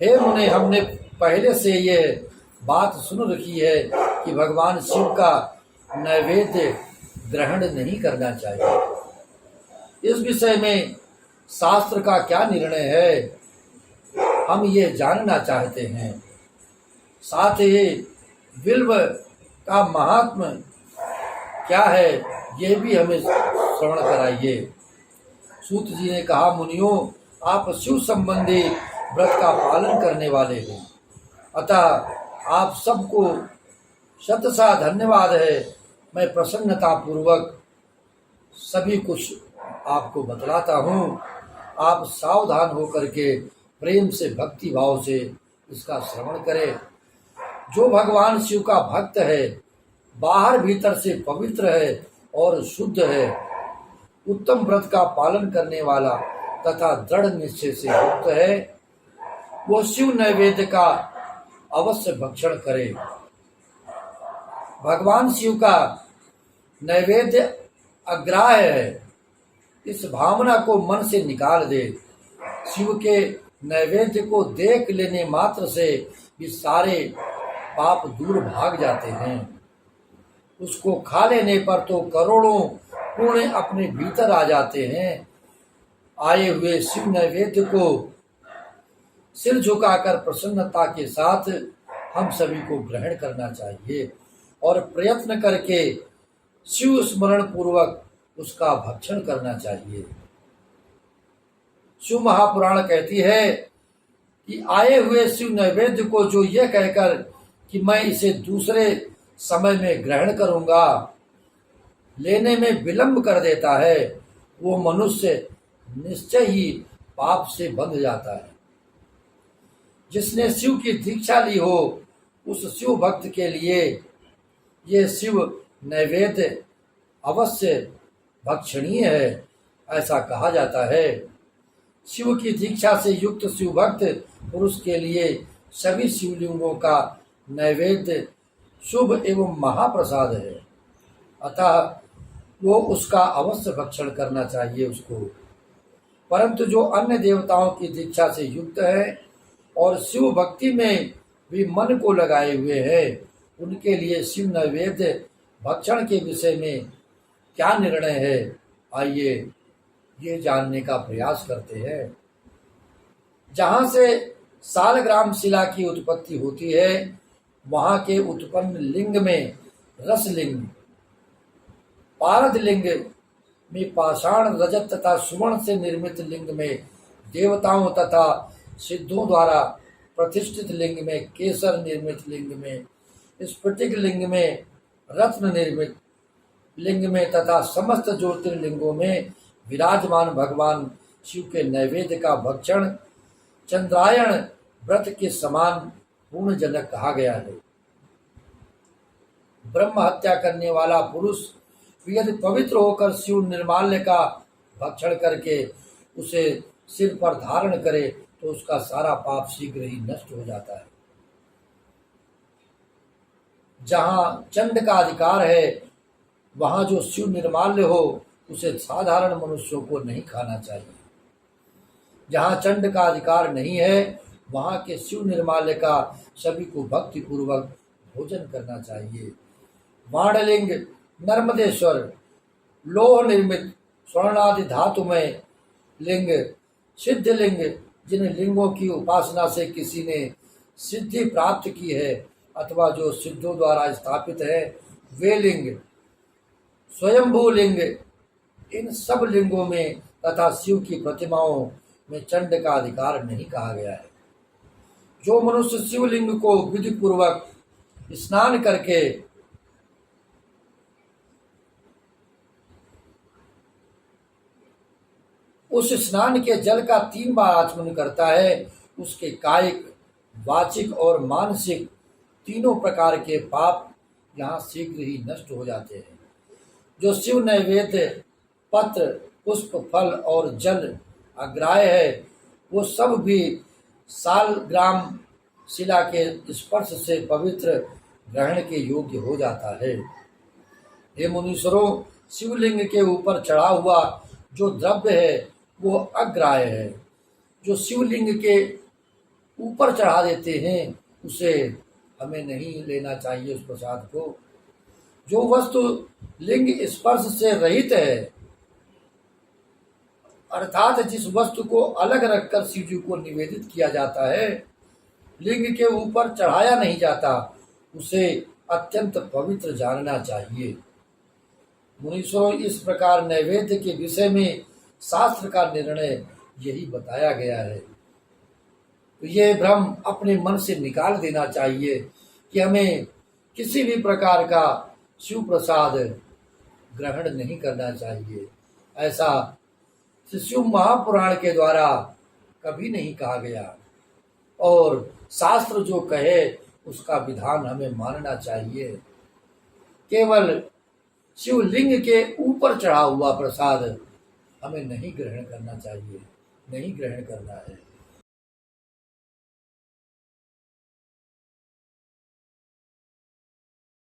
हे मुने, हमने पहले से ये बात सुन रखी है कि भगवान शिव का नैवेद्य ग्रहण नहीं करना चाहिए। इस विषय में शास्त्र का क्या निर्णय है, हम ये जानना चाहते हैं। साथ ही बिल्व का महात्म क्या है, ये भी हमें श्रवण कराइए। सूत जी ने कहा, मुनियों, आप शिव संबंधी व्रत का पालन करने वाले हैं, अतः आप सबको शतशः धन्यवाद है। मैं प्रसन्नता पूर्वक सभी कुछ आपको बतलाता हूँ। आप सावधान होकर के प्रेम से, भक्ति भाव से इसका श्रवण करें। जो भगवान शिव का भक्त है, बाहर भीतर से पवित्र है और शुद्ध है, उत्तम व्रत का पालन करने वाला तथा दृढ़ निश्चय से युक्त है, वो शिव नैवेद्य का अवश्य भक्षण करे। भगवान शिव का नैवेद्य अग्राह्य है, इस भावना को मन से निकाल दे। शिव के नैवेद्य को देख लेने मात्र से भी सारे पाप दूर भाग जाते हैं। उसको खा लेने पर तो करोड़ों पुण्य अपने भीतर आ जाते हैं। आए हुए शिव नैवेद्य को सिर झुकाकर प्रसन्नता के साथ हम सभी को ग्रहण करना चाहिए और प्रयत्न करके शिव स्मरण पूर्वक उसका भक्षण करना चाहिए। शिव महापुराण कहती है कि आए हुए शिव नैवेद्य को जो यह कहकर कि मैं इसे दूसरे समय में ग्रहण करूंगा, लेने में विलंब कर देता है, वो मनुष्य निश्चय ही पाप से बंध जाता है। जिसने शिव की दीक्षा ली हो, उस शिव भक्त के लिए ये शिव नैवेद्य अवश्य भक्षणीय है, ऐसा कहा जाता है। शिव की दीक्षा से युक्त शिव भक्त पुरुष के लिए सभी शिवलिंगों का नैवेद्य शुभ एवं महाप्रसाद है, अतः वो उसका अवश्य भक्षण करना चाहिए उसको। परंतु जो अन्य देवताओं की दीक्षा से युक्त है और शिव भक्ति में भी मन को लगाए हुए हैं, उनके लिए शिव नैवेद्य भक्षण के विषय में क्या निर्णय है, आइए ये जानने का प्रयास करते हैं। जहाँ से सालग्राम शिला की उत्पत्ति होती है, वहाँ के उत्पन्न लिंग में रसलिंग, पारद लिंग में पाषाण, रजत तथा सुवर्ण से निर्मित लिंग में देवताओं तथा सिद्धों द्वारा प्रतिष्ठित लिंग में केसर निर्मित लिंग में, स्फटिक लिंग में, रत्न निर्मित लिंग में तथा समस्त ज्योतिर्लिंगों में विराजमान भगवान शिव के नैवेद्य का भक्षण चंद्रायण व्रत के समान पूर्णजनक कहा गया है। ब्रह्म हत्या करने वाला पुरुष यदि पवित्र होकर शिव निर्माल्य का भक्षण करके उसे सिर पर धारण करे तो उसका सारा पाप शीघ्र ही नष्ट हो जाता है। जहाँ चंड का अधिकार है, वहाँ जो शिव निर्माल्य हो उसे साधारण मनुष्यों को नहीं खाना चाहिए। जहाँ चंड का अधिकार नहीं है, वहाँ के शिव निर्माल्य का सभी को भक्ति पूर्वक भोजन करना चाहिए। वाणलिंग, नर्मदेश्वर, लोह निर्मित स्वर्णादि धातुमय लिंग, सिद्धलिंग, जिन लिंगों की उपासना से किसी ने सिद्धि प्राप्त की है अथवा जो सिद्धों द्वारा स्थापित है, वे लिंग, स्वयंभू लिंग, इन सब लिंगों में तथा शिव की प्रतिमाओं में चंड का अधिकार नहीं कहा गया है। जो मनुष्य शिवलिंग को विधि पूर्वक स्नान करके उस स्नान के जल का 3 बार आचमन करता है, उसके कायिक, वाचिक और मानसिक तीनों प्रकार के पाप यहाँ शीघ्र ही नष्ट हो जाते हैं। जो शिव नैवेद्य पत्र, पुष्प, फल और जल अग्राह्य है, वो सब भी सालग्राम शिला के स्पर्श से पवित्र ग्रहण के योग्य हो जाता है। हे मुनीश्वरों, शिवलिंग के ऊपर चढ़ा हुआ जो द्रव्य है वो अग्राह्य है। जो शिवलिंग के ऊपर चढ़ा देते हैं उसे हमें नहीं लेना चाहिए, उस प्रसाद को। जो वस्तु लिंग स्पर्श से रहित है, अर्थात जिस वस्तु को अलग रखकर शिव जी को निवेदित किया जाता है, लिंग के ऊपर चढ़ाया नहीं जाता, उसे अत्यंत पवित्र जानना चाहिए। मुनीश्वरों, इस प्रकार नैवेद्य के विषय में शास्त्र का निर्णय यही बताया गया है। तो ये भ्रम अपने मन से निकाल देना चाहिए कि हमें किसी भी प्रकार का शिव प्रसाद ग्रहण नहीं करना चाहिए। ऐसा शिव महापुराण के द्वारा कभी नहीं कहा गया, और शास्त्र जो कहे उसका विधान हमें मानना चाहिए। केवल शिवलिंग के ऊपर चढ़ा हुआ प्रसाद हमें नहीं ग्रहण करना चाहिए, नहीं ग्रहण करना है।